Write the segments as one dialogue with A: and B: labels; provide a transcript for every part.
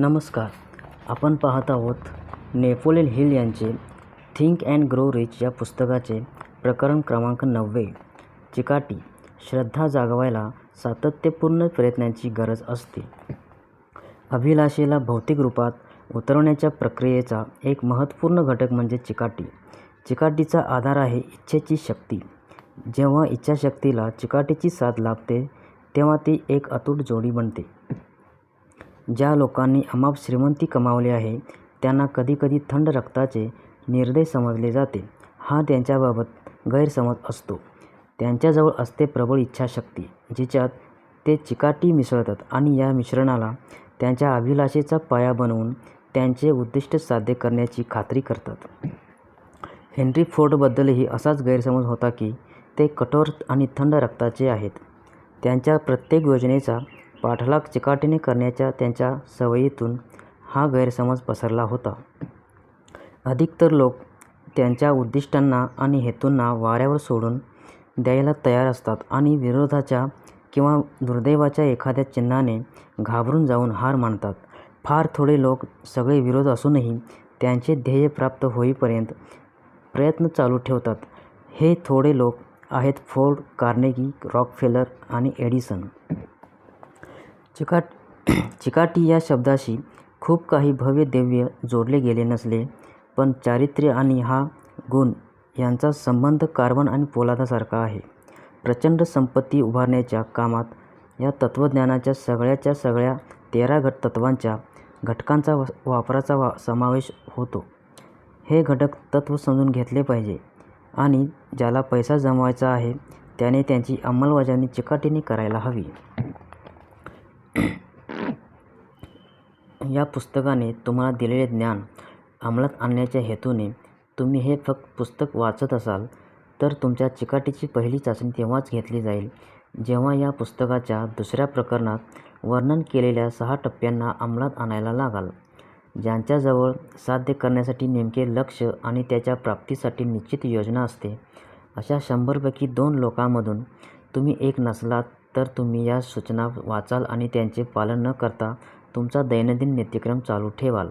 A: नमस्कार. आपण पाहत आहोत नेपोलियन हिल यांचे थिंक अँड ग्रो रिच या पुस्तकाचे प्रकरण क्रमांक 90. चिकाटी. श्रद्धा जागवायला सातत्यपूर्ण प्रयत्नांची गरज असते. अभिलाषेला भौतिक रूपात उतरवण्याच्या प्रक्रियेचा एक महत्त्वपूर्ण घटक म्हणजे चिकाटी. चिकाटीचा आधार आहे इच्छेची शक्ती. जेव्हा इच्छाशक्तीला चिकाटीची साथ लाभते तेव्हा ती एक अतूट जोडी बनते. ज्या लोकांनी अमाप श्रीमंती कमावली आहे त्यांना कधीकधी थंड रक्ताचे निर्दय समजले जाते. हा त्यांच्याबाबत गैरसमज असतो. त्यांच्याजवळ असते प्रबळ इच्छाशक्ती जिच्यात ते चिकाटी मिसळतात आणि या मिश्रणाला त्यांच्या अभिलाषेचा पाया बनवून त्यांचे उद्दिष्ट साध्य करण्याची खात्री करतात. हेनरी फोर्डबद्दलही असाच गैरसमज होता की ते कठोर आणि थंड रक्ताचे आहेत. त्यांच्या प्रत्येक योजनेचा पाठलाग चिकाटीने करण्याच्या त्यांच्या सवयीतून हा गैरसमज पसरला होता. अधिकतर लोक त्यांच्या उद्दिष्टांना आणि हेतूंना वाऱ्यावर सोडून द्यायला तयार असतात आणि विरोधाच्या किंवा दुर्दैवाच्या एखाद्या चिन्हाने घाबरून जाऊन हार मानतात. फार थोडे लोक, सगळे विरोध असूनही, त्यांचे ध्येय प्राप्त होईपर्यंत प्रयत्न चालू ठेवतात. हे थोडे लोक आहेत फोर्ड, कार्नेगी, रॉकफेलर आणि एडिसन. चिकाटी या शब्दाशी खूप काही भव्य दिव्य जोडले गेले नसले, पण चारित्र्य आणि हा गुण यांचा संबंध कार्बन आणि पोलादासारखा आहे. प्रचंड संपत्ती उभारण्याच्या कामात या तत्त्वज्ञानाच्या सगळ्याच्या सगळ्या 13 तत्त्वांच्या घटकांचा वापराचा समावेश होतो. हे घटक तत्त्व समजून घेतले पाहिजे आणि ज्याला पैसा जमवायचा आहे त्याने त्यांची अंमलबजावणी चिकाटीने करायला हवी. या पुस्तकाने तुम्हाला दिलेले ज्ञान अंमलात आणण्याच्या हेतूने तुम्ही हे फक्त पुस्तक वाचत असाल तर तुमच्या चिकाटीची पहिली चाचणी तेव्हाच घेतली जाईल जेव्हा या पुस्तकाच्या दुसऱ्या प्रकरणात वर्णन केलेल्या 6 टप्प्यांना अंमलात आणायला लागाल. ज्यांच्याजवळ साध्य करण्यासाठी नेमके लक्ष आणि त्याच्या प्राप्तीसाठी निश्चित योजना असते अशा 100 पैकी 2 लोकांमधून तुम्ही एक नसलात तर तुम्ही या सूचना वाचाल आणि त्यांचे पालन न करता तुमचा दैनंदिन नित्यक्रम चालू ठेवाल.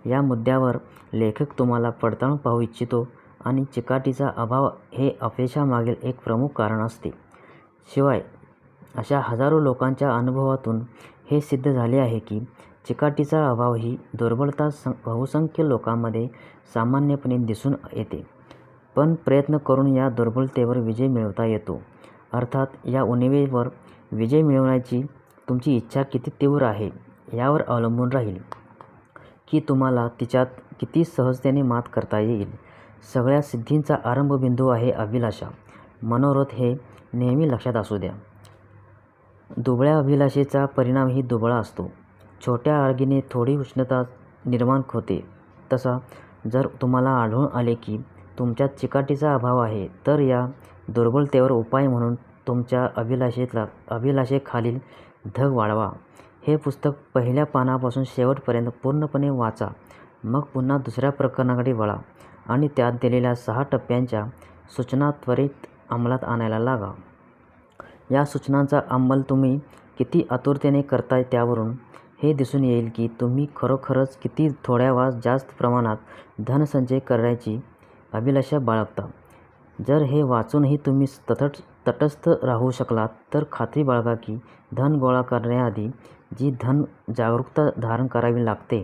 A: या मुद्द्यावर लेखक तुम्हाला पडताळून पाहू इच्छितो आणि चिकाटीचा अभाव हे अपयशामागील एक प्रमुख कारण असते. शिवाय अशा हजारो लोकांच्या अनुभवातून हे सिद्ध झाले आहे की चिकाटीचा अभाव ही दुर्बलता बहुसंख्य लोकांमध्ये सामान्यपणे दिसून येते. पण प्रयत्न करून या दुर्बलतेवर विजय मिळवता येतो. अर्थात या उणिवेवर विजय मिळवण्याची तुमची इच्छा किती तीव्र आहे यावर अवलंबून राहील की तुम्हाला तिच्यात किती सहजतेने मात करता येईल. सगळ्या सिद्धींचा आरंभबिंदू आहे अभिलाषा. मनोरथ हे नेहमी लक्षात असू द्या. दुबळ्या अभिलाषेचा परिणामही दुबळा असतो. छोट्या आगीने थोडी उष्णता निर्माण होते. तसा जर तुम्हाला आढळून आले की तुमच्यात चिकाटीचा अभाव आहे तर या दुर्बलतेवर उपाय म्हणून तुमच्या अभिलाषेखालील धग वाढवा. हे पुस्तक पहिल्या पानापासून शेवटपर्यंत पूर्णपणे वाचा. मग पुन्हा दुसऱ्या प्रकरणाकडे वळा आणि त्यात दिलेल्या 6 टप्प्यांच्या सूचना त्वरित अंमलात आणायला लागा. या सूचनांचा अंमल तुम्ही किती आतुरतेने करताय त्यावरून हे दिसून येईल की तुम्ही खरोखरच किती थोड्या वा जास्त प्रमाणात धनसंचय करण्याची अभिलाषा बाळगता. जर हे वाचूनही तुम्ही तटस्थ राहू शकलात तर खात्री बाळगा की धन गोळा करण्याआधी जी धन जागरूकता धारण करावी लागते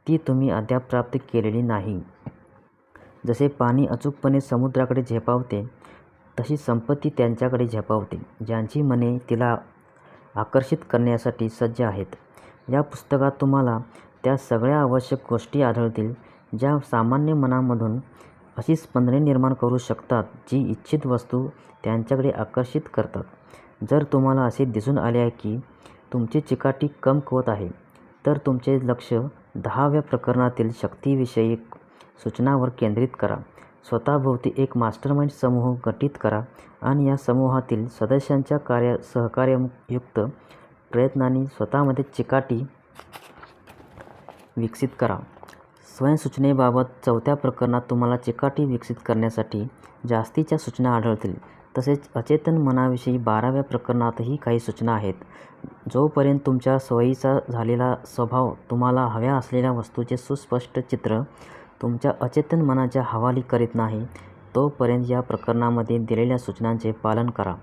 A: ती तुम्ही अद्याप प्राप्त केलेली नाही. जसे पाणी अचूकपणे समुद्राकडे झेपावते तशी संपत्ती त्यांच्याकडे झेपावते ज्यांची मने तिला आकर्षित करण्यासाठी सज्ज आहेत. या पुस्तकात तुम्हाला त्या सगळ्या आवश्यक गोष्टी आढळतील ज्या सामान्य मनामधून अशी स्पंदने निर्माण करू शकतात जी इच्छित वस्तू त्यांच्याकडे आकर्षित करतात. जर तुम्हाला असे दिसून आले आहे की तुमची चिकाटी कमकुवत आहे तर तुमचे लक्ष 10व्या प्रकरणातील शक्तिविषयक सूचनांवर केंद्रित करा. स्वतःभोवती एक मास्टरमाइंड समूह गठीत करा आणि या समूहातील सदस्यांच्या सहकार्ययुक्त प्रयत्नांनी स्वतःमध्ये चिकाटी विकसित करा. स्वयंसूचनेबाबत 4थ्या प्रकरणात तुम्हाला चिकाटी विकसित करण्यासाठी जास्तीच्या सूचना आढळतील. तसेच अचेतन मनाविषयी 12व्या प्रकरणातही काही सूचना आहेत. जोपर्यंत तुमच्या सवयीचा झालेला स्वभाव तुम्हाला हव्या असलेल्या वस्तूचे सुस्पष्ट चित्र तुमच्या अचेतन मनाच्या हवाली करीत नाही, तोपर्यंत या प्रकरणामध्ये दिलेल्या सूचनांचे पालन करा.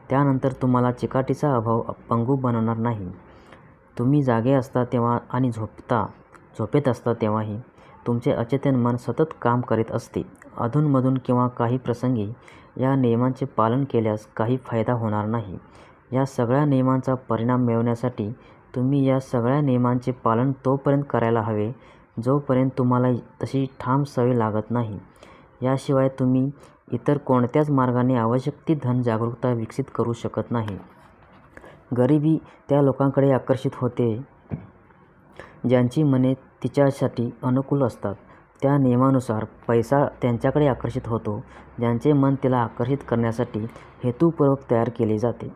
A: त्यानंतर तुम्हाला चिकाटीचा अभाव पंगू बनवणार नाही. तुम्ही जागे असता तेव्हा आणि झोपेत असता तेव्हाही तुमचे अचेतन मन सतत काम करीत असते. अधूनमधून किंवा काही प्रसंगी या नियमांचे पालन केल्यास काही फायदा होणार नाही. या सगळ्या नियमांचा परिणाम मिळवण्यासाठी तुम्ही या सगळ्या नियमांचे पालन तोपर्यंत करायला हवे जोपर्यंत तुम्हाला तशी ठाम सवय लागत नाही. याशिवाय तुम्ही इतर कोणत्याच मार्गाने आवश्यक ती धन जागरूकता विकसित करू शकत नाही. गरिबी त्या लोकांकडे आकर्षित होते ज्यांची मने तिच्यासाठी अनुकूल असतात. त्या नियमानुसार पैसा त्यांच्याकडे आकर्षित होतो ज्यांचे मन तिला आकर्षित करण्यासाठी हेतुपूर्वक तयार केले जाते.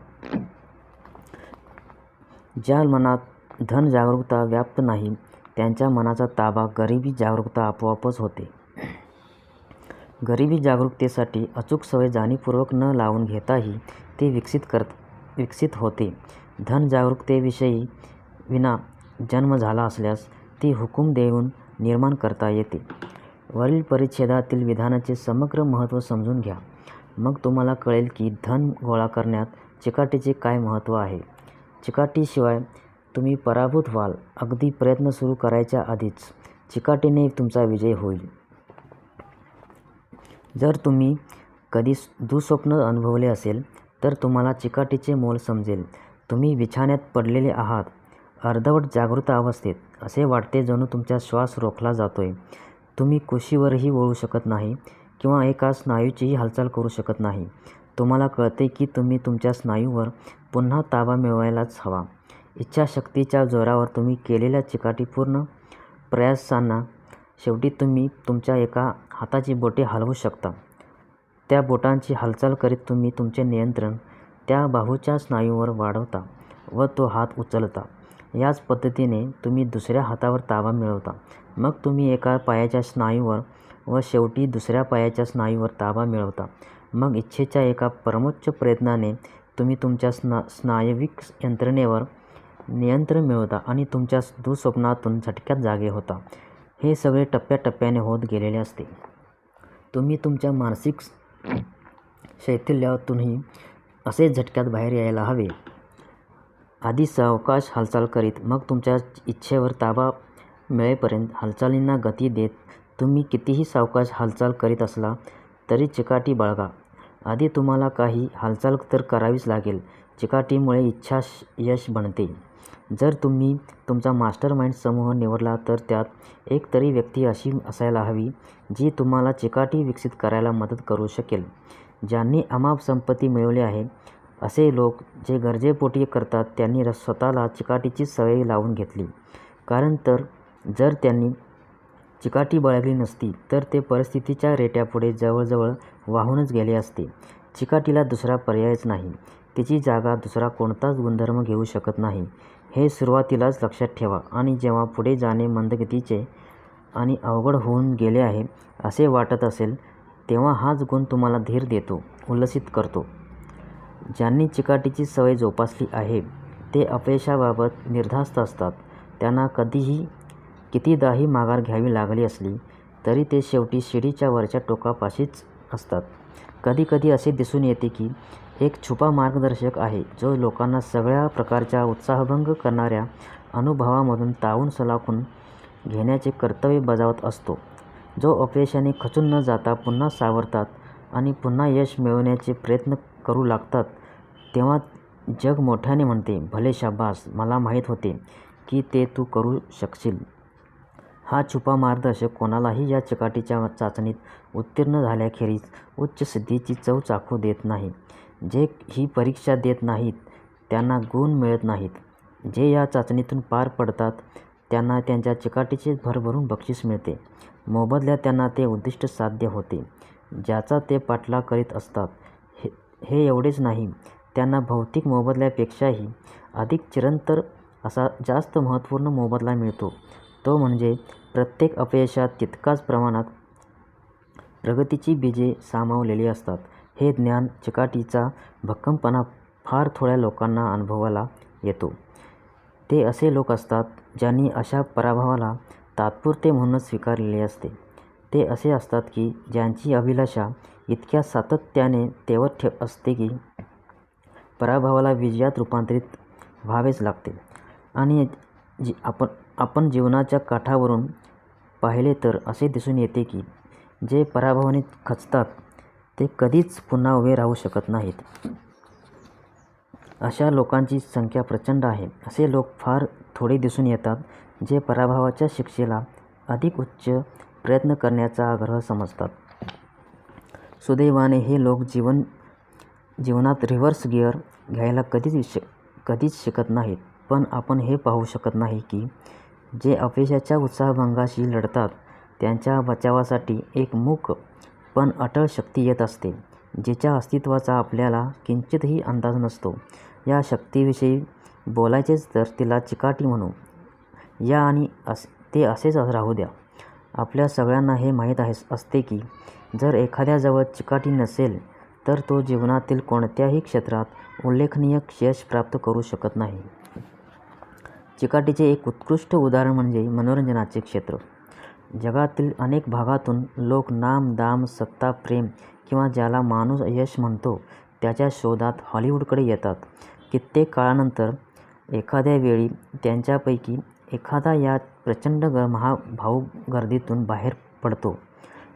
A: ज्या मनात धन जागरूकता व्याप्त नाही त्यांच्या मनाचा ताबा गरिबी जागरूकता आपोआपच होते. गरिबी जागरूकतेसाठी अचूक सवय जाणीवपूर्वक न लावून घेताही ते विकसित होते. धन जागरूकतेविषयी विना जन्म झाला असल्यास ती हुकूम देऊन निर्माण करता येते. वरील परिच्छेदातील विधानाचे समग्र महत्त्व समजून घ्या. मग तुम्हाला कळेल की धन गोळा करण्यात चिकाटीचे काय महत्त्व आहे. चिकाटीशिवाय तुम्ही पराभूत व्हाल. अगदी प्रयत्न सुरू करायच्या आधीच चिकाटीने तुमचा विजय होईल. जर तुम्ही कधी दुःस्वप्न अनुभवले असेल तर तुम्हाला चिकाटीचे मोल समजेल. तुम्ही बिछाण्यात पडलेले आहात, अर्धवट जागृत अवस्थेत. असे वाटते जणू तुमचा श्वास रोखला जातोय. तुम्ही कुशीवरही वळू शकत नाही किंवा एका स्नायूचीही हालचाल करू शकत नाही. तुम्हाला कळते की तुम्ही तुमच्या स्नायूवर पुन्हा ताबा मिळवायलाच हवा. इच्छाशक्तीच्या जोरावर तुम्ही केलेल्या चिकाटीपूर्ण प्रयासांना शेवटी तुम्ही तुमच्या एका हाताची बोटे हलवू शकता. त्या बोटांची हालचाल करीत तुम्ही तुमचे नियंत्रण त्या बाहूच्या स्नायूवर वाढवता व तो हात उचलता. याच पद्धतीने तुम्ही दुसऱ्या हातावर ताबा मिळवता. मग तुम्ही एका पायाच्या स्नायूवर व शेवटी दुसऱ्या पायाच्या स्नायूवर ताबा मिळवता. मग इच्छेच्या एका परमोच्च प्रयत्नाने तुम्ही तुमच्या स्नायविक यंत्रणेवर नियंत्रण मिळवता आणि तुमच्या दुःस्वप्नातून झटक्यात जागे होता. हे सगळे टप्प्याटप्प्याने होत गेलेले असते. तुम्ही तुमच्या मानसिक शैथिल्यातूनही असेच झटक्यात बाहेर यायला हवे. आधी सावकाश हालचाल करीत मग तुमच्या इच्छेवर ताबा मिळेपर्यंत हालचालींना गती देत तुम्ही कितीही सावकाश हालचाल करीत असला तरी चिकाटी बाळगा. आधी तुम्हाला काही हालचाल तर करावीच लागेल. चिकाटीमुळे इच्छा यश बनते. जर तुम्ही तुमचा मास्टर माइंड समूह निवडला तर त्यात एक तरी व्यक्ती अशी असायला हवी जी तुम्हाला चिकाटी विकसित करायला मदत करू शकेल. ज्यांनी अमाप संपत्ती मिळवली आहे असे लोक जे गरजेपोटी करतात त्यांनी स्वतःला चिकाटीची सवय लावून घेतली. कारण जर त्यांनी चिकाटी बाळगली नसती तर ते परिस्थितीच्या रेट्यापुढे जवळजवळ वाहूनच गेले असते. चिकाटीला दुसरा पर्यायच नाही. तिची जागा दुसरा कोणताच गुणधर्म घेऊ शकत नाही. हे सुरुवातीलाच लक्षात ठेवा आणि जेव्हा पुढे जाणे मंदगतीचे आणि अवघड होऊन गेले आहे असे वाटत असेल तेव्हा हाच गुण तुम्हाला धीर देतो, उल्लसित करतो. ज्यांनी चिकाटीची सवय जोपासली आहे ते अपयशाबाबत निर्धास्त असतात. त्यांना कितीदाही माघार घ्यावी लागली असली तरी ते शेवटी शिडीच्या वरच्या टोकापाशीच असतात. कधीकधी असे दिसून येते की एक छुपा मार्गदर्शक आहे जो लोकांना सगळ्या प्रकारच्या उत्साहभंग करणाऱ्या अनुभवामधून तावून सलाखून घेण्याचे कर्तव्य बजावत असतो. जो अपयशाने खचून न जाता पुन्हा सावरतात आणि पुन्हा यश मिळवण्याचे प्रयत्न करू लागतात तेव्हा जग मोठ्याने म्हणते, भले शाबास, मला माहीत होते की ते तू करू शकशील. हा छुपा मार्गदर्शक कोणालाही या चिकाटीच्या चाचणीत उत्तीर्ण झाल्याखेरीज उच्च सिद्धीची चव चाखू देत नाही. जे ही परीक्षा देत नाहीत त्यांना गुण मिळत नाहीत. जे या चाचणीतून पार पडतात त्यांना त्यांच्या चिकाटीचे भरभरून बक्षीस मिळते. मोबदल्यात त्यांना ते उद्दिष्ट साध्य होते ज्याचा ते पाठलाग करीत असतात. हे एवढेच नाही, त्यांना भौतिक मोबदल्यापेक्षाही अधिक चिरंतर असा जास्त महत्त्वपूर्ण मोबदला मिळतो. तो म्हणजे प्रत्येक अपयशात तितकाच प्रमाणात प्रगतीची बीजे सामावलेली असतात. हे ज्ञान चिकाटीचा भक्कमपणा फार थोड्या लोकांना अनुभवायला येतो. ते असे लोक असतात ज्यांनी अशा पराभवाला तात्पुरते म्हणूनच स्वीकारलेले असते. ते असे असतात की ज्यांची अभिलाषा इतक्या सातत्याने तेवत असते की पराभवाला विजयात रूपांतरित व्हावेच लागते. आणि आपण जीवनाच्या काठावरून पाहिले तर असे दिसून येते की जे पराभवाने खचतात ते कधीच पुन्हा उभे राहू शकत नाहीत. अशा लोकांची संख्या प्रचंड आहे. असे लोक फार थोडे दिसून येतात जे पराभवाच्या शिक्षेला अधिक उच्च प्रयत्न करण्याचा आग्रह समजतात. सुदैवाने हे लोक जीवनात रिव्हर्स गिअर घ्यायला कधीच शिकत नाहीत. पण आपण हे पाहू शकत नाही की जे अपयशाच्या उत्साहभंगाशी लढतात त्यांच्या बचावासाठी एक मूक पण अटळ शक्ती येत असते, जिच्या अस्तित्वाचा आपल्याला किंचितही अंदाज नसतो. या शक्तीविषयी बोलायचेच तर तिला चिकाटी म्हणू या आणि ते असेच राहू द्या. आपल्या सगळ्यांना हे माहीत असते की जर एखाद्याजवळ चिकाटी नसेल तर तो जीवनातील कोणत्याही क्षेत्रात उल्लेखनीय यश प्राप्त करू शकत नाही. चिकाटीचे एक उत्कृष्ट उदाहरण म्हणजे मनोरंजनाचे क्षेत्र. जगातील अनेक भागातून लोक नाम, दाम, सत्ता, प्रेम किंवा ज्याला माणूस यश म्हणतो त्याच्या शोधात हॉलिवूडकडे येतात. कित्येक काळानंतर एखाद्या वेळी त्यांच्यापैकी एखादा या प्रचंड महाभाऊ गर्दीतून बाहेर पडतो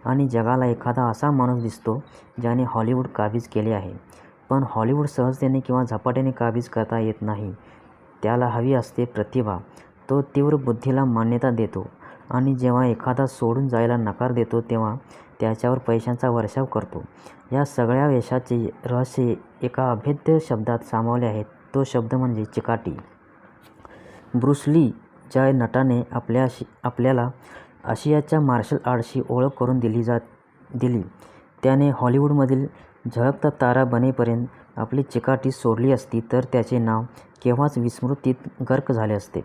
A: आणि जगाला एखादा असा माणूस दिसतो ज्याने हॉलिवूड काबीज केले आहे. पण हॉलिवूड सहजतेने किंवा झपाट्याने काबीज करता येत नाही. त्याला हवी असते प्रतिभा. तो तीव्र बुद्धीला मान्यता देतो आणि जेव्हा एखादा सोडून जायला नकार देतो तेव्हा त्याच्यावर पैशांचा वर्षाव करतो. या सगळ्या यशाचे रहस्य एका अभेद्य शब्दात सामावले आहे. तो शब्द म्हणजे चिकाटी. ब्रूस ली ज्या नटाने आपल्याला आशियाच्या मार्शल आर्टशी ओळख करून दिली त्याने हॉलिवूडमधील झळकता तारा बनेपर्यंत आपली चिकाटी सोडली असती तर त्याचे नाव केव्हाच विस्मृतीत गर्क झाले असते.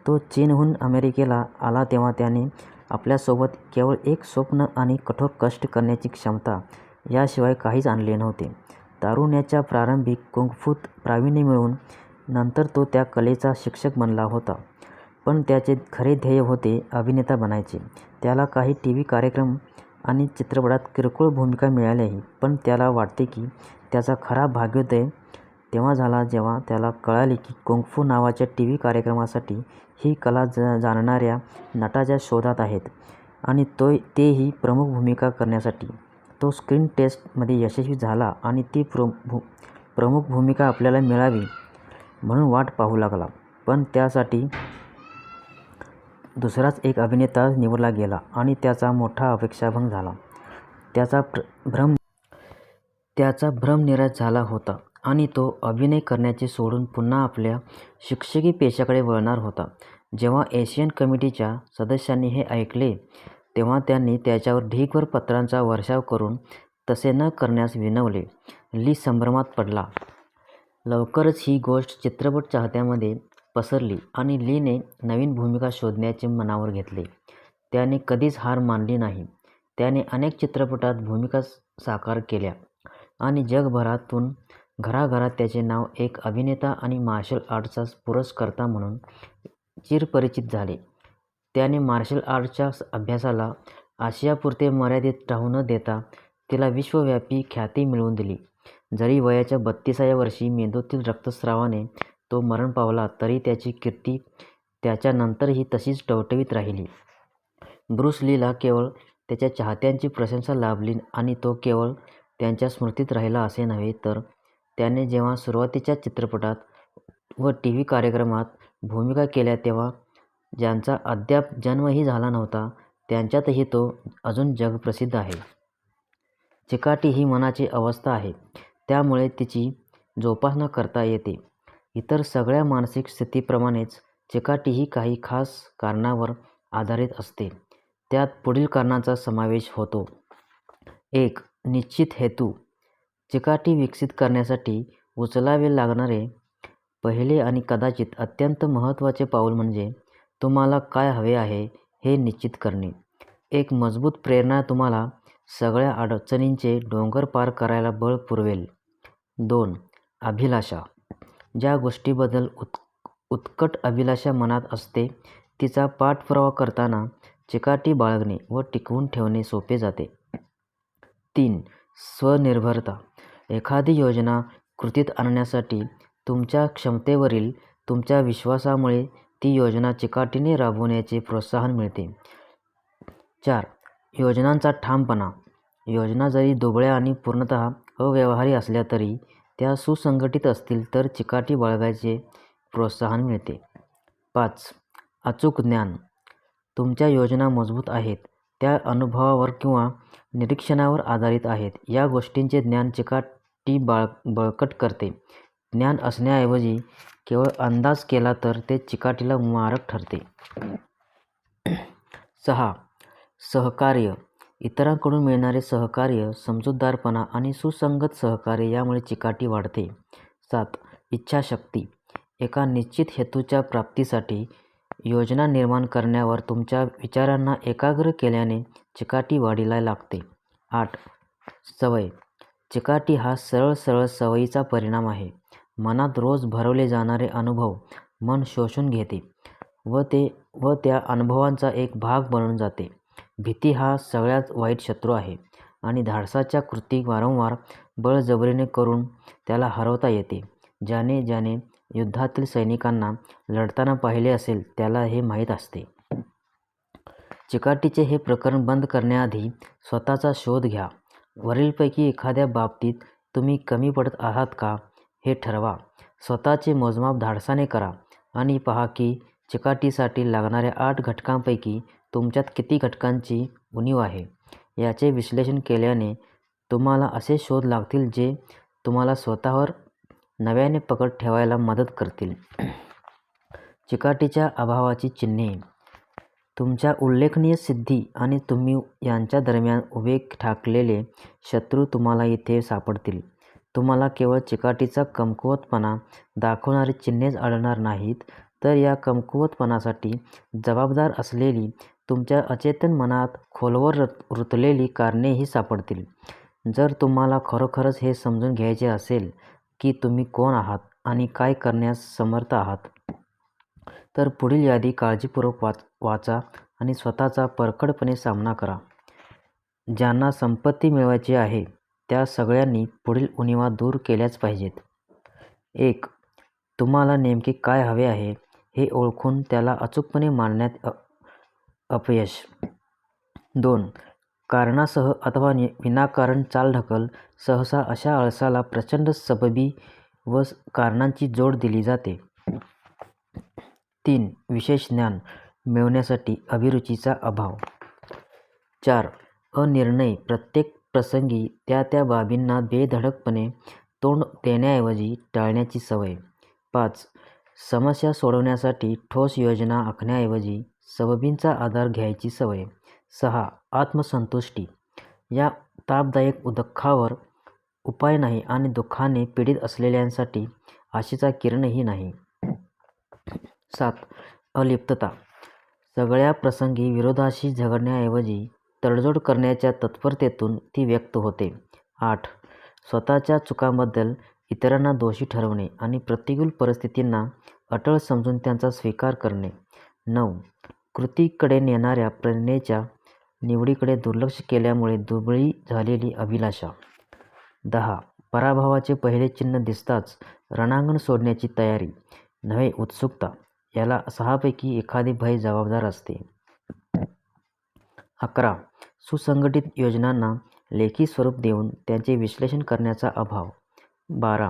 A: तो चीनहून अमेरिकेला आला तेव्हा त्याने आपल्यासोबत केवळ एक स्वप्न आणि कठोर कष्ट करण्याची क्षमता याशिवाय काहीच आणले नव्हते. तारुण्याच्या प्रारंभी कुंग-फूत प्रावीण्य मिळवून नंतर तो त्या कलेचा शिक्षक बनला होता. पण त्याचे खरे ध्येय होते अभिनेता बनायचे. त्याला काही टीव्ही कार्यक्रम आणि चित्रपटात किरकोळ भूमिका मिळाल्याही, पण त्याला वाटते की त्याचा खरा भाग्योदय तेव्हा झाला जेव्हा त्याला कळाले की कुंग-फू नावाच्या टीव्ही कार्यक्रमासाठी ही कला जाणणाऱ्या नटाच्या शोधात आहेत आणि तेही प्रमुख भूमिका करण्यासाठी. तो स्क्रीन टेस्टमध्ये यशस्वी झाला आणि ती प्रमुख भूमिका आपल्याला मिळावी म्हणून वाट पाहू लागला. पण त्यासाठी दुसराच एक अभिनेता निवडला गेला आणि त्याचा मोठा अपेक्षाभंग झाला. त्याचा भ्रम निराश झाला होता आणि तो अभिनय करण्याचे सोडून पुन्हा आपल्या शिक्षकी पेशाकडे वळणार होता. जेव्हा एशियन कमिटीच्या सदस्यांनी हे ऐकले तेव्हा त्यांनी त्याच्यावर ढीगभर पत्रांचा वर्षाव करून तसे न करण्यास विनवले. ली संभ्रमात पडला. लवकरच ही गोष्ट चित्रपट चाहत्यांमध्ये पसरली आणि लीने नवीन भूमिका शोधण्याचे मनावर घेतले. त्याने कधीच हार मानली नाही. त्याने अनेक चित्रपटात भूमिका साकार केल्या आणि जगभरातून घराघरात त्याचे नाव एक अभिनेता आणि मार्शल आर्टचा पुरस्कर्ता म्हणून चिरपरिचित झाले. त्याने मार्शल आर्टच्या अभ्यासाला आशियापुरते मर्यादित राहू न देता तिला विश्वव्यापी ख्याती मिळवून दिली. जरी वयाच्या 32व्या वर्षी मेंदूतील रक्तस्रावाने तो मरण पावला तरी त्याची कीर्ती त्याच्यानंतरही तशीच टवटवीत राहिली. ब्रूस लीला केवळ त्याच्या चाहत्यांची प्रशंसा लाभली आणि तो केवळ त्यांच्या स्मृतीत राहिला असे नव्हे, तर त्याने जेव्हा सुरुवातीच्या चित्रपटात व टीव्ही कार्यक्रमात भूमिका केल्या तेव्हा ज्यांचा अद्याप जन्मही झाला नव्हता त्यांच्यातही तो अजून जगप्रसिद्ध आहे. चिकाटी ही मनाची अवस्था आहे, त्यामुळे तिची जोपासना करता येते. इतर सगळ्या मानसिक स्थितीप्रमाणेच चिकाटी ही काही खास कारणावर आधारित असते. त्यात पुढील कारणांचा समावेश होतो. 1. निश्चित हेतू. चिकाटी विकसित करण्यासाठी उचलावे लागणारे पहिले आणि कदाचित अत्यंत महत्त्वाचे पाऊल म्हणजे तुम्हाला काय हवे आहे हे निश्चित करणे. एक मजबूत प्रेरणा तुम्हाला सगळ्या अडचणींचे डोंगर पार करायला बळ पुरवेल. 2. अभिलाषा. ज्या गोष्टीबद्दल उत्कट अभिलाषा मनात असते तिचा पाठपुरावा करताना चिकाटी बाळगणे व टिकवून ठेवणे सोपे जाते. 3. स्वनिर्भरता. एखादी योजना कृतीत आणण्यासाठी तुमच्या क्षमतेवरील तुमच्या विश्वासामुळे ती योजना चिकाटीने राबवण्याचे प्रोत्साहन मिळते. 4. योजनांचा ठामपणा. योजना जरी दुबळ्या आणि पूर्णतः अव्यवहारी असल्या तरी त्या सुसंघटित असतील तर चिकाटी बाळगायचे प्रोत्साहन मिळते. 5. अचूक ज्ञान. तुमच्या योजना मजबूत आहेत, त्या अनुभवावर किंवा निरीक्षणावर आधारित आहेत. या गोष्टींचे ज्ञान चिकाटी बळकट करते. ज्ञान असण्याऐवजी केवळ अंदाज केला तर ते चिकाटीला मारक ठरते. 6. सहकार्य. इतरांकडून मिळणारे सहकार्य, समजूतदारपणा आणि सुसंगत सहकार्य यामुळे चिकाटी वाढते. 7. इच्छाशक्ती. एका निश्चित हेतूच्या प्राप्तीसाठी योजना निर्माण करण्यावर तुमच्या विचारांना एकाग्र केल्याने चिकाटी वाढीला लागते. 8. सवय. चिकाटी हा सरळ सरळ सवयीचा परिणाम आहे. मनात रोज भरवले जाणारे अनुभव मन शोषून घेते व त्या अनुभवांचा एक भाग बनून जाते. भीती हा सगळ्यात वाईट शत्रू आहे आणि धाडसाच्या कृती वारंवार बळजबरीने करून त्याला हरवता येते. ज्याने युद्धातील सैनिकांना लढताना पाहिले असेल त्याला हे माहीत असते. चिकाटीचे हे प्रकरण बंद करण्याआधी स्वतःचा शोध घ्या. वरीलपैकी एखाद्या बाबतीत तुम्ही कमी पडत आहात का हे ठरवा. स्वतःचे मोजमाप धाडसाने करा आणि पहा की चिकाटीसाठी लागणाऱ्या 8 घटकांपैकी तुमच्यात किती घटकांची उणीव आहे. याचे विश्लेषण केल्याने तुम्हाला असे शोध लागतील जे तुम्हाला स्वतःवर नव्याने पकड ठेवायला मदत करतील. चिकाटीच्या अभावाची चिन्हे. तुमच्या उल्लेखनीय सिद्धी आणि तुम्ही यांच्या दरम्यान उभे ठाकलेले शत्रू तुम्हाला इथे सापडतील. तुम्हाला केवळ चिकाटीचा कमकुवतपणा दाखवणारी चिन्हेच आढळणार नाहीत, तर या कमकुवतपणासाठी जबाबदार असलेली तुमच्या अचेतन मनात खोलवर रुतलेली कारणेही सापडतील. जर तुम्हाला खरोखरच हे समजून घ्यायचे असेल की तुम्ही कोण आहात आणि काय करण्यास समर्थ आहात, तर पुढील यादी काळजीपूर्वक वाचा आणि स्वतःचा परखडपणे सामना करा. ज्यांना संपत्ती मिळवायची आहे त्या सगळ्यांनी पुढील उणीवा दूर केल्याच पाहिजेत. 1. तुम्हाला नेमके काय हवे आहे हे ओळखून त्याला अचूकपणे मांडण्यात अपयश. 2. कारणासह अथवा विनाकारण चालढकल. सहसा अशा आळसाला प्रचंड सबबी व कारणांची जोड दिली जाते. 3. विशेष ज्ञान मिळवण्यासाठी अभिरुचीचा अभाव. 4. अनिर्णय. प्रत्येक प्रसंगी त्या बाबींना बेधडकपणे तोंड देण्याऐवजी टाळण्याची सवय. 5. समस्या सोडवण्यासाठी ठोस योजना आखण्याऐवजी सबबींचा आधार घ्यायची सवय. 6. आत्मसंतुष्टी. या तापदायक दुःखावर उपाय नाही आणि दुःखाने पीडित असलेल्यांसाठी आशेचा किरणही नाही. 7. अलिप्तता. सगळ्या प्रसंगी विरोधाशी झगडण्याऐवजी तडजोड करण्याच्या तत्परतेतून ती व्यक्त होते. 8. स्वतःच्या चुकांबद्दल इतरांना दोषी ठरवणे आणि प्रतिकूल परिस्थितींना अटळ समजून त्यांचा स्वीकार करणे. 9. कृतीकडे नेणाऱ्या प्रेरणेच्या निवडीकडे दुर्लक्ष केल्यामुळे दुबळी झालेली अभिलाषा. 10. पराभवाचे पहिले चिन्ह दिसताच रणांगण सोडण्याची तयारी, नव्हे उत्सुकता. याला 6 पैकी एखादे भय जबाबदार असते. 11. सुसंघटित योजनांना लेखी स्वरूप देऊन त्यांचे विश्लेषण करण्याचा अभाव. 12.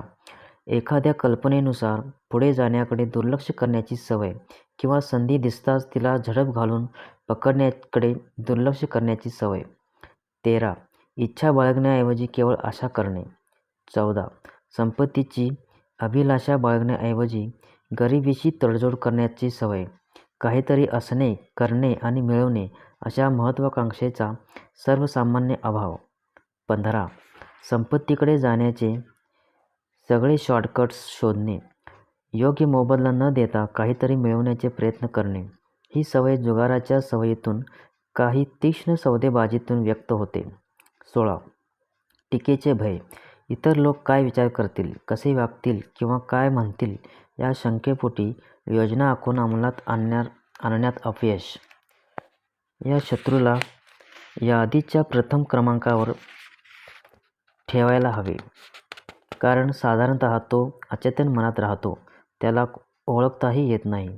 A: एखाद्या कल्पनेनुसार पुढे जाण्याकडे दुर्लक्ष करण्याची सवय किंवा संधी दिसताच तिला झडप घालून पकडण्याकडे दुर्लक्ष करण्याची सवय. 13. इच्छा बाळगण्याऐवजी केवळ आशा करणे. 14. संपत्तीची अभिलाषा बाळगण्याऐवजी गरिबीशी तडजोड करण्याची सवय. काहीतरी असणे, करणे आणि मिळवणे अशा महत्त्वाकांक्षेचा सर्वसामान्य अभाव. 15. संपत्तीकडे जाण्याचे सगळे शॉर्टकट्स शोधणे. योग्य मोबदला न देता काहीतरी मिळवण्याचे प्रयत्न करणे. ही सवय जुगाराच्या सवयीतून, काही तीक्ष्ण सौदेबाजीतून व्यक्त होते. 16. टीकेचे भय. इतर लोक काय विचार करतील, कसे वागतील किंवा काय म्हणतील या शंकेपोटी योजना आखून अंमलात आणण्यात अपयश. या शत्रूला यादीच्या प्रथम क्रमांकावर ठेवायला हवे, कारण साधारणतः तो अचेतन मनात राहतो, त्याला ओळखताही येत नाही.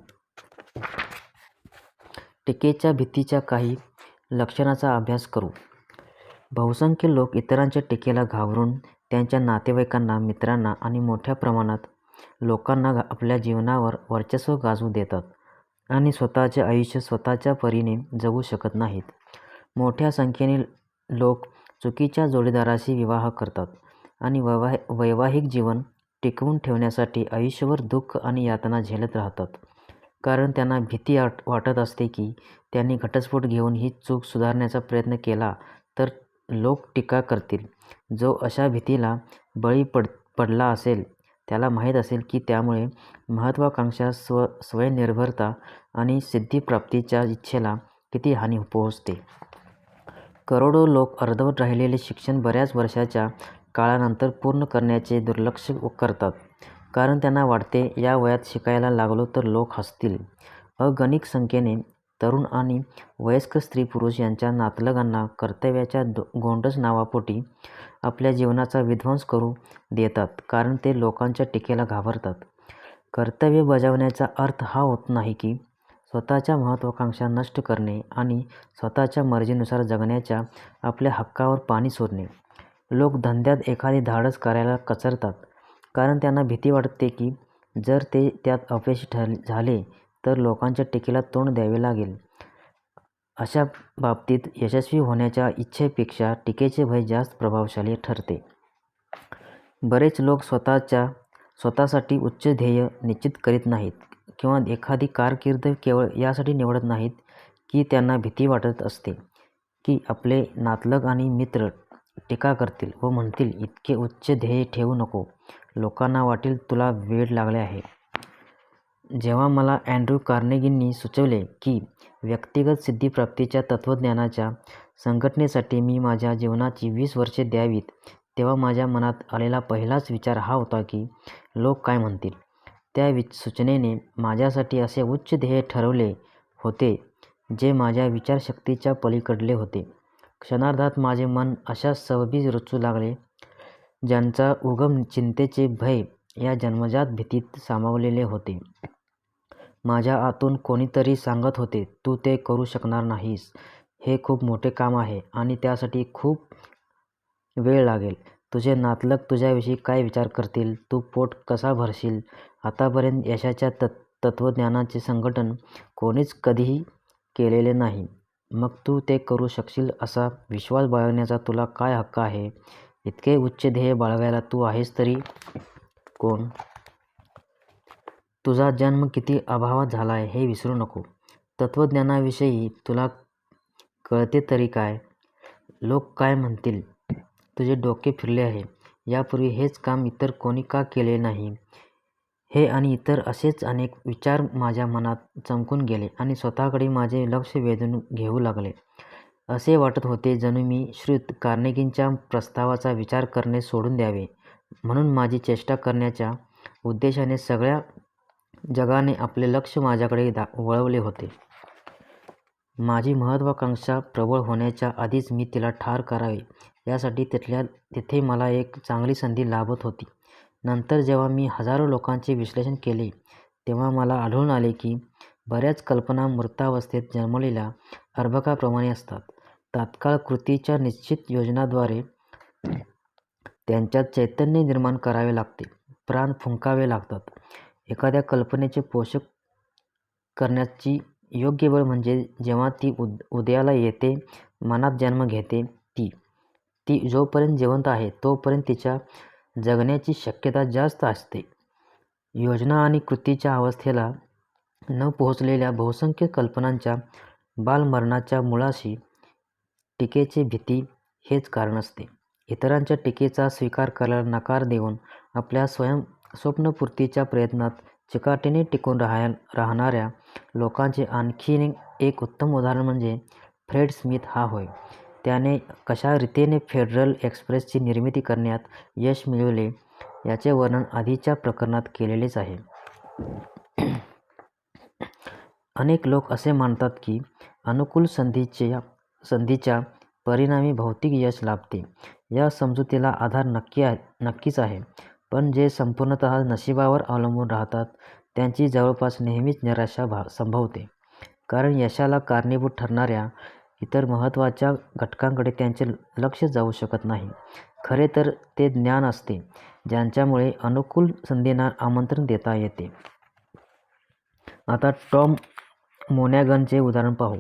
A: टीकेच्या भीतीच्या काही लक्षणांचा अभ्यास करू. बहुसंख्य लोक इतरांच्या टीकेला घाबरून त्यांच्या नातेवाईकांना, मित्रांना आणि मोठ्या प्रमाणात लोकांना आपल्या जीवनावर वर्चस्व गाजवू देतात आणि स्वतःचे आयुष्य स्वतःच्या परीने जगू शकत नाहीत. मोठ्या संख्येने लोक चुकीच्या जोडीदाराशी विवाह करतात आणि वैवाहिक जीवन टिकवून ठेवण्यासाठी आयुष्यभर दुःख आणि यातना झेलत राहतात, कारण त्यांना भीती वाटत असते की त्यांनी घटस्फोट घेऊन ही चूक सुधारण्याचा प्रयत्न केला तर लोक टीका करतील. जो अशा भीतीला बळी पडला असेल त्याला माहीत असेल की त्यामुळे महत्त्वाकांक्षा, स्वयंनिर्भरता आणि सिद्धीप्राप्तीच्या इच्छेला किती हानी पोहोचते. करोडो लोक अर्धवट राहिलेले शिक्षण बऱ्याच वर्षाच्या काळानंतर पूर्ण करण्याचे दुर्लक्ष करतात, कारण त्यांना वाटते या वयात शिकायला लागलो तर लोक हसतील. अगणित संख्येने तरुण आणि वयस्क स्त्री-पुरुष यांच्या नातलगांना कर्तव्याच्या गोंडस नावापोटी आपल्या जीवनाचा विध्वंस करू देतात, कारण ते लोकांच्या टीकेला घाबरतात. कर्तव्य बजावण्याचा अर्थ हा होत नाही की स्वतःच्या महत्त्वाकांक्षा नष्ट करणे आणि स्वतःच्या मर्जीनुसार जगण्याच्या आपल्या हक्कावर पाणी सोडणे. लोक धंद्यात एखादे धाडस करायला कचरतात, कारण त्यांना भीती वाटते की जर ते त्यात अपयशी झाले तर लोकांच्या टीकेला तोंड द्यावे लागेल. अशा बाबतीत यशस्वी होण्याच्या इच्छेपेक्षा टीकेचे भय जास्त प्रभावशाली ठरते. बरेच लोक स्वतःसाठी उच्च ध्येय निश्चित करीत नाहीत किंवा एखादी कारकीर्द केवळ यासाठी निवडत नाहीत की त्यांना भीती वाटत असते की आपले नातलग आणि मित्र टीका करतील व म्हणतील, इतके उच्च ध्येय ठेवू नको, लोकांना वाटेल तुला वेड लागले आहे. जेव्हा मला अँड्र्यू कार्नेगींनी सुचवले की व्यक्तिगत सिद्धीप्राप्तीच्या तत्त्वज्ञानाच्या संघटनेसाठी मी माझ्या जीवनाची 20 वर्षे द्यावीत, तेव्हा माझ्या मनात आलेला पहिलाच विचार हा होता की लोक काय म्हणतील. त्या सूचनेने माझ्यासाठी असे उच्च ध्येय ठरवले होते जे माझ्या विचारशक्तीच्या पलीकडले होते. क्षणार्धात माझे मन अशा सवयी रचू लागले ज्यांचा उगम चिंतेचे भय या जन्मजात भीतीत सामावलेले होते. माझ्या आतून कोणीतरी सांगत होते, तू ते करू शकणार नाहीस, हे खूप मोठे काम आहे आणि त्यासाठी खूप वेळ लागेल. तुझे नातलग तुझ्याविषयी काय विचार करतील, तू पोट कसा भरशील. आतापर्यंत यशाच्या तत्त्वज्ञानाचे संघटन कोणीच कधीही केलेले नाही, मग तू ते करू शकशील असा विश्वास बाळगण्याचा तुला काय हक्क आहे. इतके उच्च ध्येय बाळगायला तू आहेस तरी कोण. तुझा जन्म किती अभावात झाला आहे हे विसरू नको. तत्त्वज्ञानाविषयी तुला कळते तरी काय. लोक काय म्हणतील, तुझे डोके फिरले आहे. यापूर्वी हेच काम इतर कोणी का केले नाही. हे आणि इतर असेच अनेक विचार माझ्या मनात चमकून गेले आणि स्वतःकडे माझे लक्ष वेधून घेऊ लागले. असे वाटत होते जणू मी श्रीयुत कार्नेगींच्या प्रस्तावाचा विचार करणे सोडून द्यावे, म्हणून माझी चेष्टा करण्याच्या उद्देशाने सगळ्या जगाने आपले लक्ष माझ्याकडे वळवले होते. माझी महत्त्वाकांक्षा प्रबळ होण्याच्या आधीच मी तिला ठार करावे यासाठी तिथे मला एक चांगली संधी लाभत होती. नंतर जेव्हा मी हजारो लोकांचे विश्लेषण केले तेव्हा मला आढळून आले की बऱ्याच कल्पना मृतावस्थेत जन्मलेल्या अर्भकाप्रमाणे असतात. तात्काळ कृतीच्या निश्चित योजनाद्वारे त्यांच्यात चैतन्य निर्माण करावे लागते, प्राण फुंकावे लागतात. एखाद्या कल्पनेचे पोषण करण्याची योग्य वेळ म्हणजे जेव्हा ती उदयाला येते, मनात जन्म घेते. ती जोपर्यंत जिवंत आहे तोपर्यंत तिच्या जगण्याची शक्यता जास्त असते. योजना आणि कृतीच्या अवस्थेला न पोहोचलेल्या बहुसंख्य कल्पनांच्या बालमरणाच्या मुळाशी टीकेची भीती हेच कारण असते. इतरांच्या टीकेचा स्वीकार करायला नकार देऊन आपल्या स्वप्नपूर्तीच्या प्रयत्नात चिकाटीने टिकून राहणाऱ्या लोकांचे आणखी एक उत्तम उदाहरण म्हणजे फ्रेड स्मिथ हा होय. त्याने कशा रीतीने फेडरल एक्सप्रेसची निर्मिती करण्यात यश मिळवले याचे वर्णन आधीच्या प्रकरणात केलेलेच आहे. अनेक लोक असे मानतात की अनुकूल संधीच्या परिणामी भौतिक यश लाभते. या समजुतीला आधार नक्कीच आहे, पण जे संपूर्णतः नशिबावर अवलंबून राहतात त्यांची जवळपास नेहमीच निराशा संभवते, कारण यशाला कारणीभूत ठरणाऱ्या इतर महत्त्वाच्या घटकांकडे त्यांचे लक्ष जाऊ शकत नाही. खरे तर ते ज्ञान असते ज्यांच्यामुळे अनुकूल संधींना आमंत्रण देता येते. आता टॉम मोनॅगनचे उदाहरण पाहू.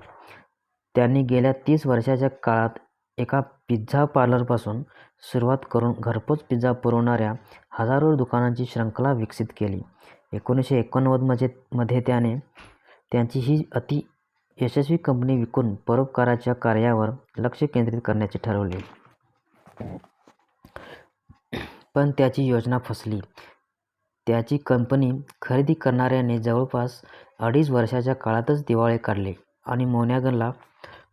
A: त्यांनी गेल्या 30 वर्षाच्या काळात एका पिझ्झा पार्लरपासून सुरुवात करून घरपोच पिझ्झा पुरवणाऱ्या हजारो दुकानांची शृंखला विकसित केली. 1989 मध्ये त्याने त्यांची ही अति यशस्वी कंपनी विकून परोपकाराच्या कार्यावर लक्ष केंद्रित करण्याचे ठरवले. पण त्याची योजना फसली. त्याची कंपनी खरेदी करणाऱ्याने जवळपास 2.5 वर्षाच्या काळातच दिवाळे काढले आणि मोनॅगनला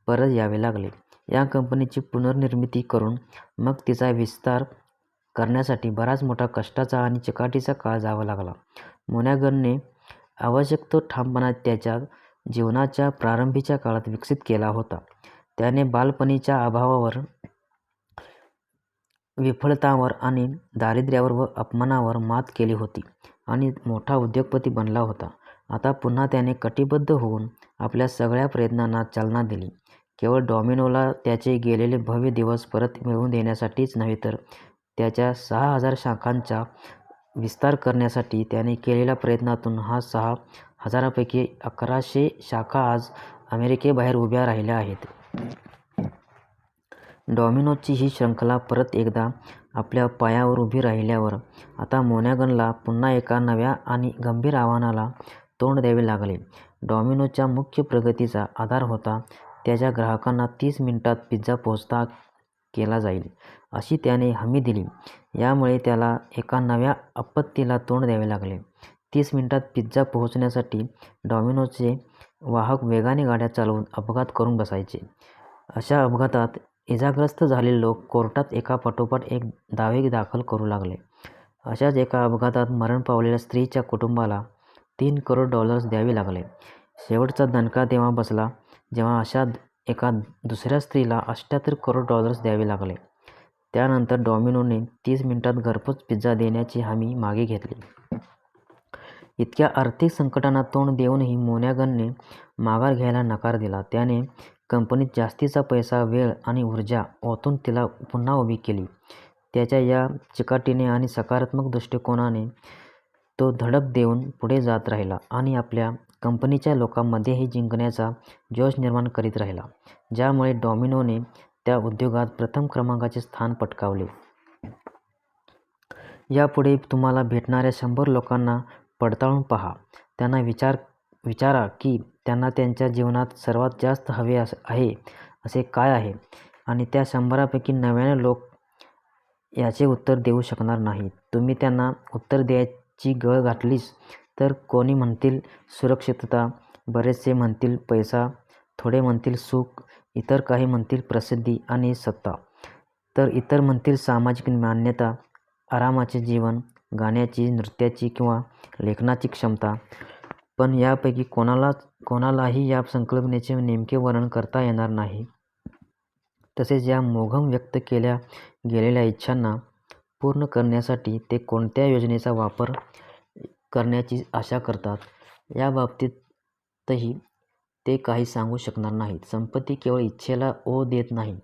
A: परत यावे लागले. या कंपनीची पुनर्निर्मिती करून मग तिचा विस्तार करण्यासाठी बराच मोठा कष्टाचा आणि चिकाटीचा काळ जावा लागला. मोनॅगनने आवश्यक तो ठामपणा त्याच्या जीवनाच्या प्रारंभीच्या काळात विकसित केला होता. त्याने बालपणीच्या अभावावर, विफलतांवर आणि दारिद्र्यावर व अपमानावर मात केली होती आणि मोठा उद्योगपती बनला होता. आता पुन्हा त्याने कटिबद्ध होऊन आपल्या सगळ्या प्रयत्नांना चालना दिली. केवळ डॉमिनोला त्याचे गेलेले भव्य दिवस परत मिळवून देण्यासाठीच नव्हे, तर त्याच्या 6,000 शाखांचा विस्तार करण्यासाठी त्याने केलेल्या प्रयत्नातून हा 6,000 पैकी 1,100 शाखा आज अमेरिकेबाहेर उभ्या राहिल्या आहेत. डॉमिनोची ही शृंखला परत एकदा आपल्या पायावर उभी राहिल्यावर आता मोनॅगनला पुन्हा एका नव्या आणि गंभीर आव्हानाला तोंड द्यावे लागले. डॉमिनोच्या मुख्य प्रगतीचा आधार होता त्याच्या ग्राहकांना 30 मिनिटात पिझ्झा पोहोचता केला जाईल, अशी त्याने हमी दिली. यामुळे त्याला एका नव्या आपत्तीला तोंड द्यावे लागले. 30 मिनिटात पिझ्झा पोहोचण्यासाठी डॉमिनोचे वाहक वेगाने गाड्या चालवून अपघात करून बसायचे. अशा अपघातात इजाग्रस्त झालेले लोक कोर्टात एकापाठोपाठ एक दावे दाखल करू लागले. अशाच एका अपघातात मरण पावलेल्या स्त्रीच्या कुटुंबाला $3 करोड द्यावे लागले. शेवटचा दणका तेव्हा बसला जेव्हा अशा एका दुसऱ्या स्त्रीला $78 करोड द्यावे लागले. त्यानंतर डॉमिनोने 30 मिनिटात घरपोच पिझ्झा देण्याची हमी मागे घेतली. इतक्या आर्थिक संकटांना तोंड देऊनही मोनॅगनने माघार घ्यायला नकार दिला. त्याने कंपनीत जास्तीचा पैसा, वेळ आणि ऊर्जा ओतून तिला पुन्हा उभी केली. त्याच्या या चिकाटीने आणि सकारात्मक दृष्टिकोनाने तो धडक देऊन पुढे जात राहिला आणि आपल्या कंपनीच्या लोकांमध्येही जिंकण्याचा जोश निर्माण करीत राहिला, ज्यामुळे डॉमिनोने त्या उद्योगात प्रथम क्रमांकाचे स्थान पटकावले. यापुढे तुम्हाला भेटणाऱ्या 100 लोकांना पडताळून पहा. त्यांना विचारा की त्यांना त्यांच्या जीवनात सर्वात जास्त हवे आहे असे काय आहे, आणि त्या 100 पैकी 99 लोक याचे उत्तर देऊ शकणार नाहीत. तुम्ही त्यांना उत्तर द्यायची गळ घातलीच तर कोणी म्हणतील सुरक्षितता, बरेचसे म्हणतील पैसा, थोडे म्हणतील सुख, इतर काही म्हणतील प्रसिद्धी आणि सत्ता, तर इतर म्हणतील सामाजिक मान्यता, आरामाचे जीवन, गाण्याची, नृत्याची किंवा लेखनाची क्षमता. पण यापैकी कोणालाही या संकल्पनेचे नेमके वर्णन करता येणार नाही. तसेच या मोघम व्यक्त केल्या गेलेल्या इच्छांना पूर्ण करण्यासाठी ते कोणत्या योजनेचा वापर करण्याची आशा करतात याबाबतीतही ते काही सांगू शकणार नाहीत. संपत्ती केवळ इच्छेला ओढ देत नाही,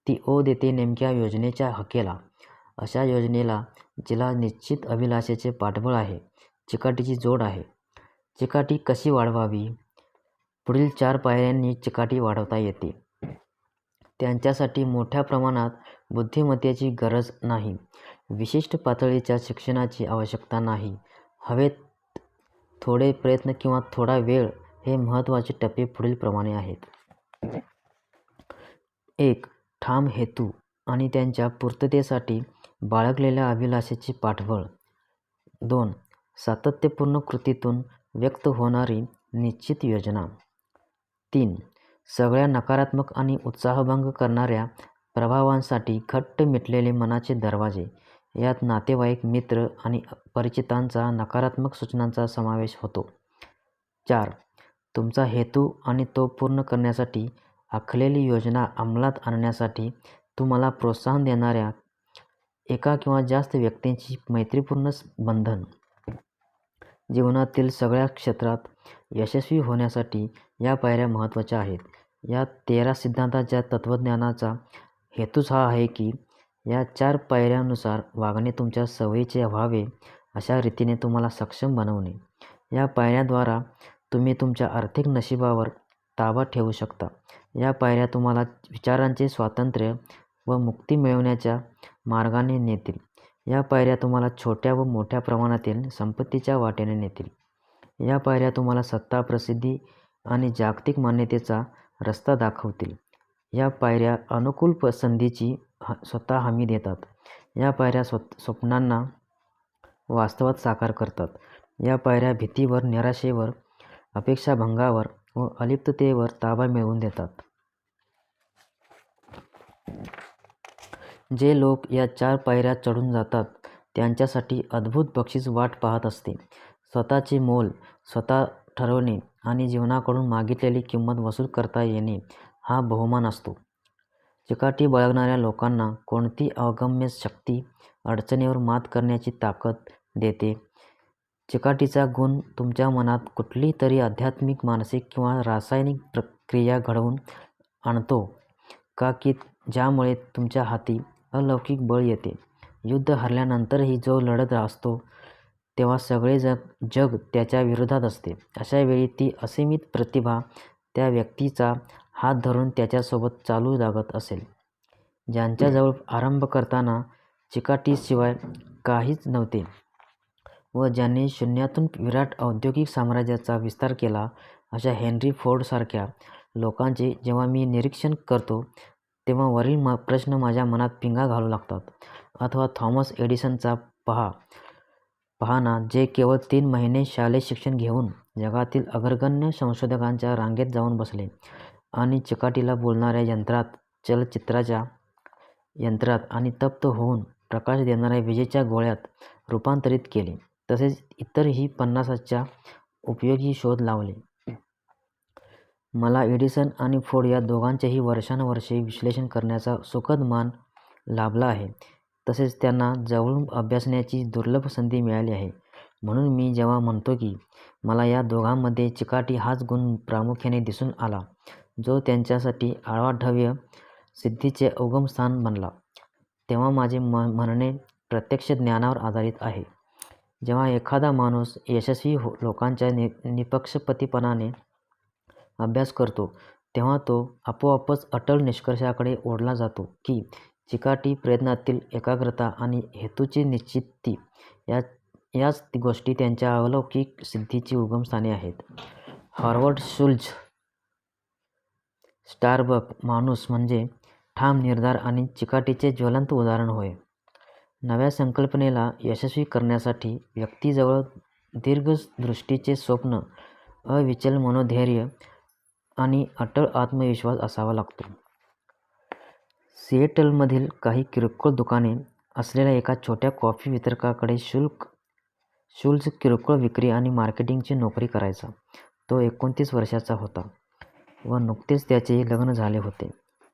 A: ती ओढ देते नेमक्या योजनेच्या हाकेला, अशा योजनेला जिला निश्चित अभिलाषेचे पाठबळ आहे, चिकाटीची जोड आहे. चिकाटी कशी वाढवावी? पुढील 4 पायऱ्यांनी चिकाटी वाढवता येते. त्यांच्यासाठी मोठ्या प्रमाणात बुद्धिमत्तेची गरज नाही, विशिष्ट पातळीच्या शिक्षणाची आवश्यकता नाही. हवेत थोडे प्रयत्न किंवा थोडा वेळ हे महत्त्वाचे टप्पे पुढीलप्रमाणे आहेत. 1. ठाम हेतू आणि त्यांच्या पूर्ततेसाठी बाळगलेल्या अभिलाषेचे पाठबळ. 2. सातत्यपूर्ण कृतीतून व्यक्त होणारी निश्चित योजना. 3. सगळ्या नकारात्मक आणि उत्साहभंग करणाऱ्या प्रभावांसाठी घट्ट मिटलेले मनाचे दरवाजे. यात नातेवाईक, मित्र आणि परिचितांचा नकारात्मक सूचनांचा समावेश होतो. 4. तुमचा हेतू आणि तो पूर्ण करण्यासाठी आखलेली योजना अंमलात आणण्यासाठी तुम्हाला प्रोत्साहन देणाऱ्या एका किंवा जास्त व्यक्तींची मैत्रीपूर्ण बंधन. जीवनातील सगळ्या क्षेत्रात यशस्वी होण्यासाठी या पायऱ्या महत्त्वाच्या आहेत. या 13 सिद्धांताच्या तत्त्वज्ञानाचा हेतूच हा आहे की या 4 पायऱ्यांनुसार वागणे तुमच्या सवयीचे व्हावे, अशा रीतीने तुम्हाला सक्षम बनवणे. या पायऱ्यांद्वारा तुम्ही तुमच्या आर्थिक नशिबावर ताबा ठेवू शकता. या पायऱ्या तुम्हाला विचारांचे स्वातंत्र्य व मुक्ती मिळवण्याच्या मार्गाने नेतील. या पायऱ्या तुम्हाला छोट्या व मोठ्या प्रमाणातील संपत्तीच्या वाटेने नेतील. या पायऱ्या तुम्हाला सत्ता, प्रसिद्धी आणि जागतिक मान्यतेचा रस्ता दाखवतील. या पायऱ्या अनुकूल संधीची स्वतः हमी देतात. या पायऱ्या स्वप्नांना वास्तवात साकार करतात. या पायऱ्या भीतीवर, निराशेवर, अपेक्षाभंगावर व अलिप्ततेवर ताबा मिळवून देतात. जे लोक या 4 पायऱ्या चढून जातात त्यांच्यासाठी अद्भुत बक्षीस वाट पाहत असते. स्वतःचे मोल स्वतः ठरवणे आणि जीवनाकडून मागितलेली किंमत वसूल करता येणे हा बहुमान असतो. चिकाटी बाळगणाऱ्या लोकांना कोणती अगम्य शक्ती अडचणीवर मात करण्याची ताकद देते. चिकाटीचा गुण तुमच्या मनात कुठली तरी आध्यात्मिक, मानसिक किंवा रासायनिक प्रक्रिया घडवून आणतो का की ज्यामुळे तुमच्या हाती अलौकिक बळ येते. युद्ध हरल्यानंतरही जो लढत असतो तेव्हा सगळे जग त्याच्या विरोधात असते. अशा वेळी ती असीमित प्रतिभा त्या व्यक्तीचा हात धरून त्याच्यासोबत चालू लागत असेल. ज्यांच्याजवळ आरंभ करताना चिकाटीशिवाय काहीच नव्हते व ज्यांनी शून्यातून विराट औद्योगिक साम्राज्याचा विस्तार केला, अशा हेनरी फोर्डसारख्या लोकांचे जेव्हा मी निरीक्षण करतो तेव्हा वरील प्रश्न माझ्या मनात पिंगा घालू लागतात. अथवा थॉमस एडिसनचा पहा ना, जे केवळ 3 महिने शालेय शिक्षण घेऊन जगातील अग्रगण्य संशोधकांच्या रांगेत जाऊन बसले आणि चिकाटीला बोलणाऱ्या यंत्रात, चलचित्राच्या यंत्रात आणि तप्त होऊन प्रकाश देणाऱ्या विजेच्या गोळ्यात रूपांतरित केले. तसेच इतरही 50च्या उपयोगी शोध लावले. मला एडिसन आणि फोर्ड या दोघांचेही वर्षानुवर्षे विश्लेषण करण्याचा सुखद मान लाभला आहे. तसेच त्यांना जवळून अभ्यासण्याची दुर्लभ संधी मिळाली आहे. म्हणून मी जेव्हा म्हणतो की मला या दोघांमध्ये चिकाटी हाच गुण प्रामुख्याने दिसून आला जो त्यांच्यासाठी आवाढव्य सिद्धीचे उगमस्थान बनला, तेव्हा माझे म्हणणे प्रत्यक्ष ज्ञानावर आधारित आहे. जेव्हा एखादा माणूस यशस्वी लोकांच्या निपक्षपातीपणाने अभ्यास करतो तेव्हा तो आपोआपच अटल निष्कर्षाकडे ओढला जातो की चिकाटी, प्रयत्नातील एकाग्रता आणि हेतूची निश्चिती याच गोष्टी त्यांच्या अलौकिक सिद्धीची उगमस्थाने आहेत. Howard Shultz. स्टारबक माणूस म्हणजे ठाम निर्धार आणि चिकाटीचे ज्वलंत उदाहरण होय. नव्या संकल्पनेला यशस्वी करण्यासाठी व्यक्तीजवळ दीर्घदृष्टीचे स्वप्न, अविचल मनोधैर्य आणि अटळ आत्मविश्वास असावा लागतो. सिएटलमधील काही किरकोळ दुकाने असलेल्या एका छोट्या कॉफी वितरकाकडे शुल्झ किरकोळ विक्री आणि मार्केटिंगची नोकरी करायचा. तो 29 वर्षाचा होता व नुकतेच त्याचे लग्न झाले होते.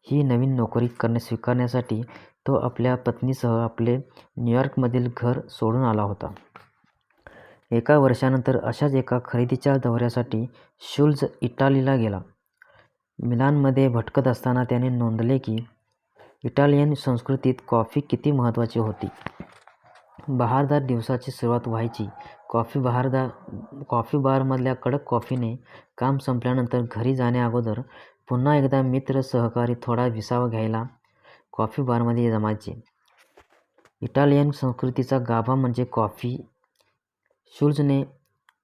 A: ही नवीन नोकरी स्वीकारण्यासाठी तो आपल्या पत्नीसह आपले न्यूयॉर्कमधील घर सोडून आला होता. एका वर्षानंतर अशाच एका खरेदीच्या दौऱ्यासाठी शुल्झ इटालीला गेला. मिलानमध्ये भटकत असताना त्याने नोंदले की इटालियन संस्कृतीत कॉफी किती महत्त्वाची होती. बहारदार दिवसाची सुरुवात व्हायची कॉफी बारमधल्या कडक कॉफीने. काम संपल्यानंतर घरी जाण्याअगोदर पुन्हा एकदा मित्र, सहकारी थोडा विसावा घ्यायला कॉफी बारमध्ये जमायचे. इटालियन संस्कृतीचा गाभा म्हणजे कॉफी. शुल्झने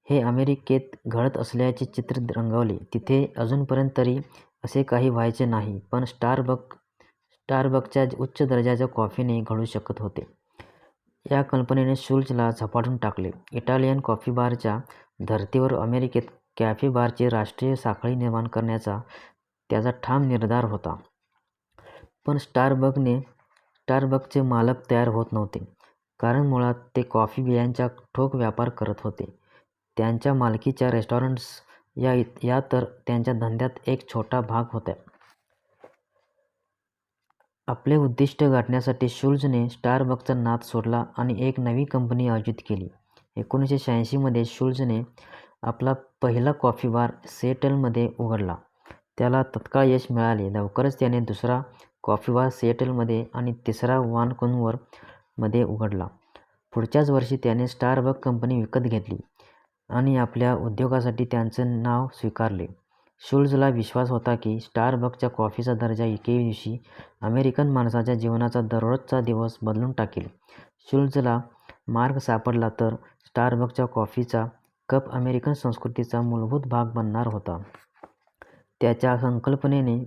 A: हे अमेरिकेत घडत असल्याचे चित्र रंगवले. तिथे अजूनपर्यंत तरी असे काही व्हायचे नाही, पण स्टारबकच्या उच्च दर्जाच्या कॉफीने घडू शकत होते. या कल्पनेने शुल्झला झपाटून टाकले. इटालियन कॉफी बारच्या धर्तीवर अमेरिकेत कॅफे बारची राष्ट्रीय साखळी निर्माण करण्याचा त्याचा ठाम निर्धार होता. पण स्टारबक्सचे मालक तयार होत नव्हते, कारण मुळात ते कॉफी बियांचा ठोक व्यापार करत होते. त्यांच्या मालकीच्या रेस्टॉरंट्स या तर त्यांच्या धंद्यात एक छोटा भाग होत्या. आपले उद्दिष्ट गाठण्यासाठी शुल्झने स्टारबक्सचा नाद सोडला आणि एक नवी कंपनी आयोजित केली. 1986 मध्ये शुल्झने आपला पहिला कॉफी बार सिएटलमध्ये उघडला. त्याला तत्काळ यश मिळाले. लवकरच त्याने दुसरा कॉफी बार सिएटलमध्ये आणि तिसरा वानकूव्हर मध्ये उघडला. पुढच्याच वर्षी त्याने स्टारबक्स कंपनी विकत घेतली आणि आपल्या उद्योगासाठी त्यांचं नाव स्वीकारले. शुल्झला विश्वास होता की स्टारबक्सच्या कॉफीचा दर्जा एके दिवशी अमेरिकन माणसाच्या जीवनाचा दररोजचा दिवस बदलून टाकेल. शुल्झला मार्ग सापडला तर स्टारबक्सच्या कॉफीचा कप अमेरिकन संस्कृतीचा मूलभूत भाग बनणार होता. त्याच्या संकल्पनेने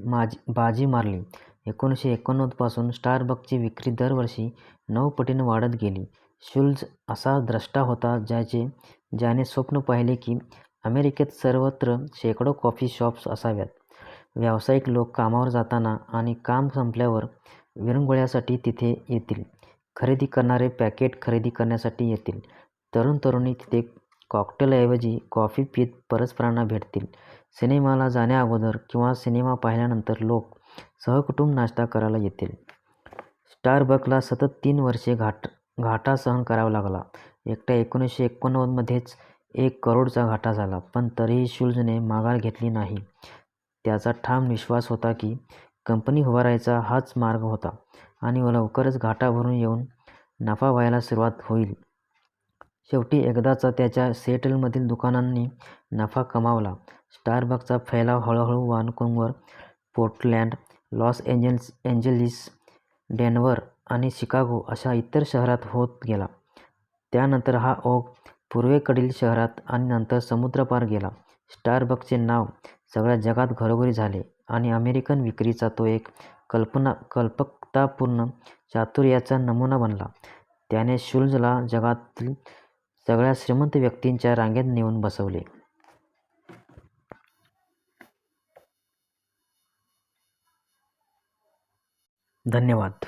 A: बाजी मारली. 1989 पासून स्टारबक्सची विक्री दरवर्षी 9 पटीने वाढत गेली. शुल्झ असा द्रष्टा होता ज्याने स्वप्न पाहिले की अमेरिकेत सर्वत्र शेकडो कॉफी शॉप्स असाव्यात. व्यावसायिक लोक कामावर जाताना आणि काम संपल्यावर विरंगुळ्यासाठी तिथे येतील. खरेदी करणारे पॅकेट खरेदी करण्यासाठी येतील. तरुण-तरुणी तिथे कॉकटेलऐवजी कॉफी पीत परस्परांना भेटतील. सिनेमाला जाण्याअगोदर किंवा सिनेमा पाहिल्यानंतर लोक सहकुटुंब नाश्ता करायला येतील. स्टारबक्सला सतत 3 वर्षे घाटा सहन करावा लागला. एकट्या 1989 मध्येच 1 करोडचा घाटा झाला. पण तरीही शुल्झने माघार घेतली नाही. त्याचा ठाम विश्वास होता की कंपनी उभारायचा हाच मार्ग होता आणि लवकरच घाटा भरून येऊन नफा व्हायला सुरुवात होईल. शेवटी एकदाचा त्याच्या सिएटलमधील दुकानांनी नफा कमावला. स्टारबक्सचा फैलाव हळूहळू वानकूव्हर, पोर्टलँड, लॉस एंजेलिस, डेन्व्हर आणि शिकागो अशा इतर शहरात होत गेला. त्यानंतर हा ओघ पूर्वेकडील शहरात आणि नंतर समुद्रपार गेला. स्टारबक्सचे नाव सगळ्या जगात घरोघरी झाले आणि अमेरिकन विक्रीचा तो एक कल्पकतापूर्ण चातुर्याचा नमुना बनला. त्याने शुल्झला जगातील सगळ्या श्रीमंत व्यक्तींच्या रांगेत नेऊन बसवले. धन्यवाद.